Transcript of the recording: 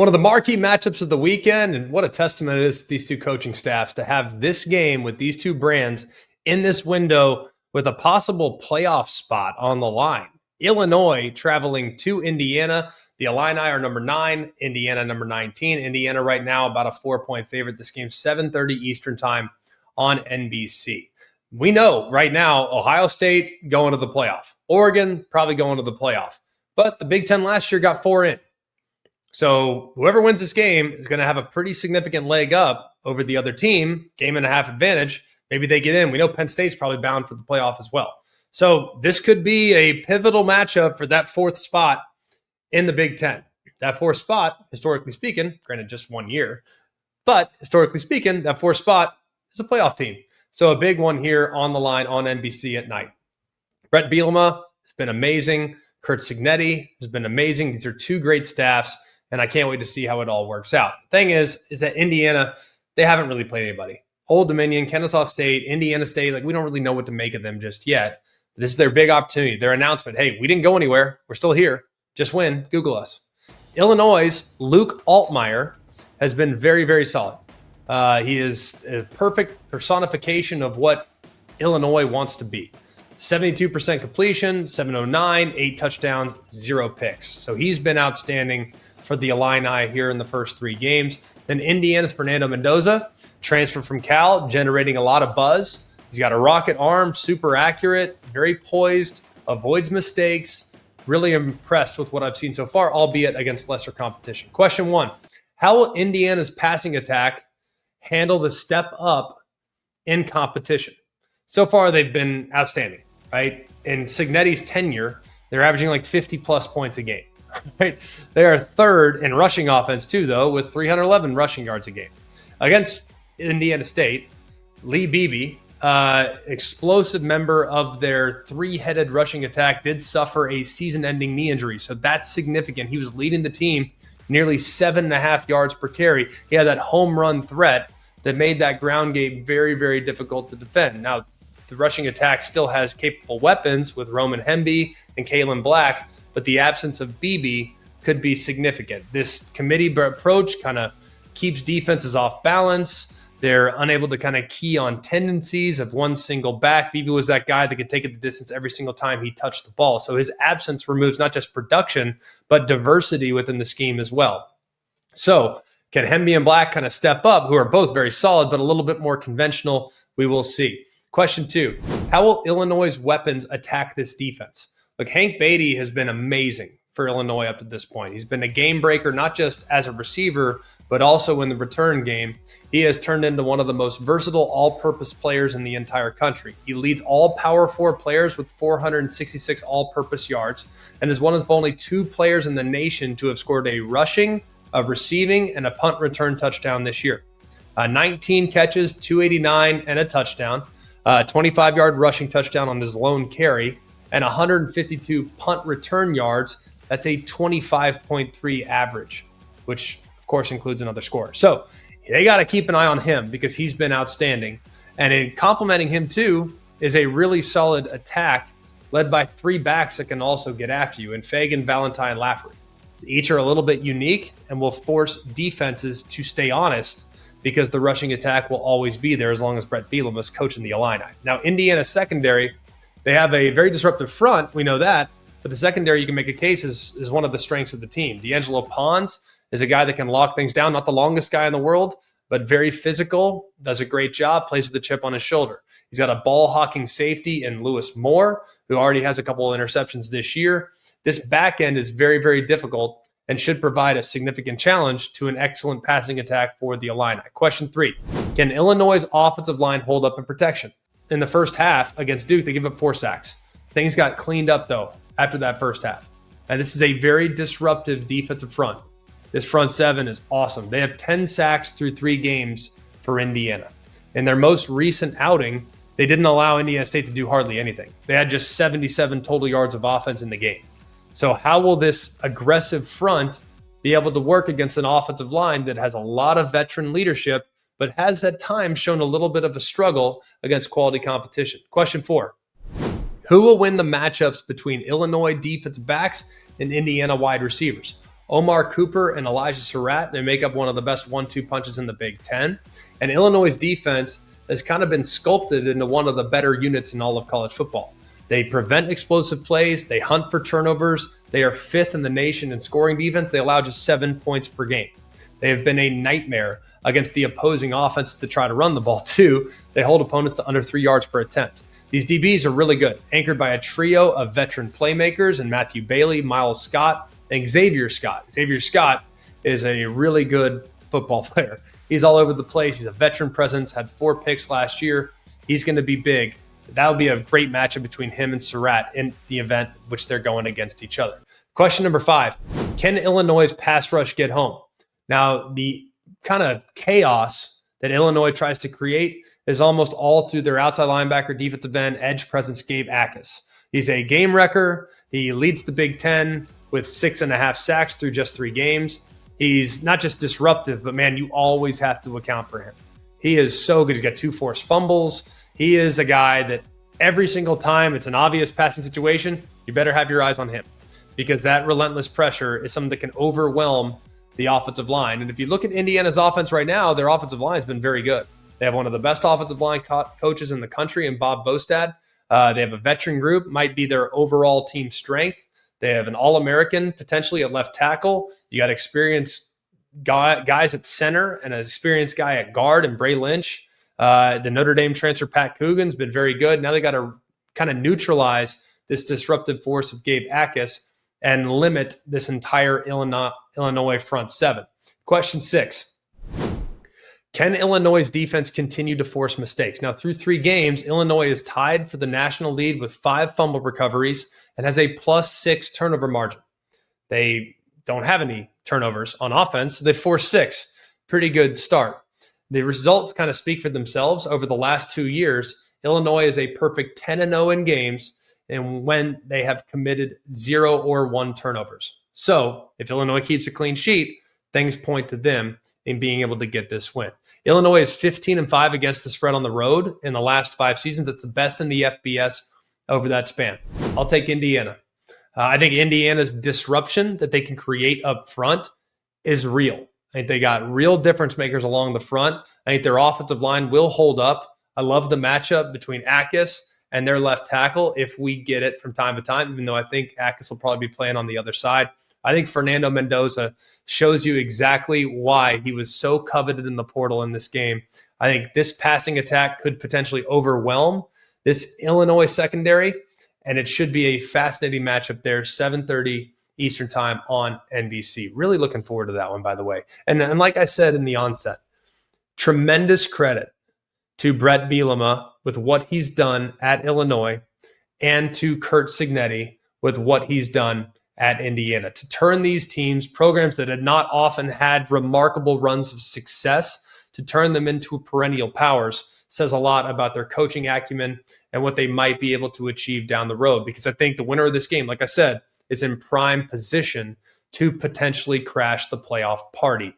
One of the marquee matchups of the weekend, and what a testament it is to these two coaching staffs to have this game with these two brands in this window with a possible playoff spot on the line. Illinois traveling to Indiana. The Illini are number 9, Indiana number 19. Indiana right now about a 4-point favorite. This game 7:30 Eastern time on NBC. We know right now Ohio State going to the playoff. Oregon probably going to the playoff. But the Big Ten last year got 4 in. So whoever wins this game is going to have a pretty significant leg up over the other team, game and a half advantage. Maybe they get in. We know Penn State's probably bound for the playoff as well. So this could be a pivotal matchup for that 4th spot in the Big Ten. That 4th spot, historically speaking, granted just 1 year, but historically speaking, that 4th spot is a playoff team. So a big one here on the line on NBC at night. Brett Bielema has been amazing. Kurt Signetti has been amazing. These are two great staffs. And I can't wait to see how it all works out. The thing is that Indiana, they haven't really played anybody. Old Dominion, Kennesaw State, Indiana State, we don't really know what to make of them just yet. This is their big opportunity, their announcement. Hey, we didn't go anywhere. We're still here. Just win. Google us. Illinois' Luke Altmaier has been very, very solid. He is a perfect personification of what Illinois wants to be. 72% completion, 709, 8 touchdowns, 0 picks. So he's been outstanding for the Illini here in the first 3 games. Then Indiana's Fernando Mendoza, transferred from Cal, generating a lot of buzz. He's got a rocket arm, super accurate, very poised, avoids mistakes. Really impressed with what I've seen so far, albeit against lesser competition. Question 1, how will Indiana's passing attack handle the step up in competition? So far, they've been outstanding, right? In Signetti's tenure, they're averaging 50-plus points a game. Right? They are 3rd in rushing offense too, though, with 311 rushing yards a game. Against Indiana State, Lee Beebe, explosive member of their 3-headed rushing attack, did suffer a season-ending knee injury. So that's significant. He was leading the team nearly 7.5 yards per carry. He had that home run threat that made that ground game very, very difficult to defend. Now, the rushing attack still has capable weapons with Roman Hemby and Kalen Black, but the absence of Beebe could be significant. This committee approach kind of keeps defenses off balance. They're unable to kind of key on tendencies of one single back. Beebe was that guy that could take it the distance every single time he touched the ball. So his absence removes not just production, but diversity within the scheme as well. So can Hemby and Black kind of step up, who are both very solid, but a little bit more conventional? We will see. Question 2, how will Illinois' weapons attack this defense? Look, Hank Beatty has been amazing for Illinois up to this point. He's been a game breaker, not just as a receiver, but also in the return game. He has turned into one of the most versatile all-purpose players in the entire country. He leads all Power 4 players with 466 all-purpose yards and is one of only 2 players in the nation to have scored a rushing, a receiving, and a punt return touchdown this year. 19 catches, 289, and a touchdown. 25-yard rushing touchdown on his lone carry, and 152 punt return yards. That's a 25.3 average, which of course includes another score. So they got to keep an eye on him because he's been outstanding. And in complementing him too is a really solid attack led by 3 backs that can also get after you, in Fagan, Valentine, Lafferty. Each are a little bit unique and will force defenses to stay honest because the rushing attack will always be there as long as Brett Bielema is coaching the Illini. Now, Indiana's secondary, they have a very disruptive front. We know that. But the secondary, you can make a case, is one of the strengths of the team. D'Angelo Pons is a guy that can lock things down. Not the longest guy in the world, but very physical, does a great job, plays with a chip on his shoulder. He's got a ball-hawking safety in Lewis Moore, who already has a couple of interceptions this year. This back end is very, very difficult and should provide a significant challenge to an excellent passing attack for the Illini. Question 3, can Illinois' offensive line hold up in protection? In the first half against Duke, they give up 4 sacks. Things got cleaned up, though, after that first half. And this is a very disruptive defensive front. This front 7 is awesome. They have 10 sacks through 3 games for Indiana. In their most recent outing, they didn't allow Indiana State to do hardly anything. They had just 77 total yards of offense in the game. So how will this aggressive front be able to work against an offensive line that has a lot of veteran leadership, but has at times shown a little bit of a struggle against quality competition? Question 4, who will win the matchups between Illinois defensive backs and Indiana wide receivers? Omar Cooper and Elijah Surratt. They make up one of the best 1-2 punches in the Big Ten. And Illinois' defense has kind of been sculpted into one of the better units in all of college football. They prevent explosive plays. They hunt for turnovers. They are 5th in the nation in scoring defense. They allow just 7 points per game. They have been a nightmare against the opposing offense to try to run the ball too. They hold opponents to under 3 yards per attempt. These DBs are really good, anchored by a trio of veteran playmakers in Matthew Bailey, Miles Scott, and Xavier Scott. Xavier Scott is a really good football player. He's all over the place. He's a veteran presence, had 4 picks last year. He's going to be big. That'll be a great matchup between him and Surratt in the event which they're going against each other. Question number 5, can Illinois' pass rush get home? Now, the kind of chaos that Illinois tries to create is almost all through their outside linebacker, defensive end, edge presence, Gabe Akis. He's a game wrecker. He leads the Big Ten with 6.5 sacks through just 3 games. He's not just disruptive, but man, you always have to account for him. He is so good. He's got 2 forced fumbles. He is a guy that every single time it's an obvious passing situation, you better have your eyes on him, because that relentless pressure is something that can overwhelm the offensive line. And if you look at Indiana's offense right now, their offensive line has been very good. They have one of the best offensive line coaches in the country in Bob Bostad. They have a veteran group, might be their overall team strength. They have an All-American potentially at left tackle. You got experienced guys at center and an experienced guy at guard and Bray Lynch. The Notre Dame transfer Pat Coogan's been very good. Now they got to kind of neutralize this disruptive force of Gabe Akis and limit this entire Illinois front 7. Question 6. Can Illinois' defense continue to force mistakes? Now, through 3 games, Illinois is tied for the national lead with 5 fumble recoveries and has a +6 turnover margin. They don't have any turnovers on offense. They forced 6. Pretty good start. The results kind of speak for themselves. Over the last 2 years, Illinois is a perfect 10-0 in games and when they have committed 0 or 1 turnovers. So if Illinois keeps a clean sheet, things point to them in being able to get this win. Illinois is 15-5 against the spread on the road in the last 5 seasons. That's the best in the FBS over that span. I'll take Indiana. I think Indiana's disruption that they can create up front is real. I think they got real difference makers along the front. I think their offensive line will hold up. I love the matchup between Akis and their left tackle if we get it from time to time, even though I think Akis will probably be playing on the other side. I think Fernando Mendoza shows you exactly why he was so coveted in the portal in this game. I think this passing attack could potentially overwhelm this Illinois secondary, and it should be a fascinating matchup there, 7:30 Eastern time on NBC. Really looking forward to that one, by the way. And like I said in the onset, tremendous credit to Brett Bielema with what he's done at Illinois and to Curt Cignetti with what he's done at Indiana. To turn these teams, programs that had not often had remarkable runs of success, to turn them into perennial powers says a lot about their coaching acumen and what they might be able to achieve down the road. Because I think the winner of this game, like I said, is in prime position to potentially crash the playoff party.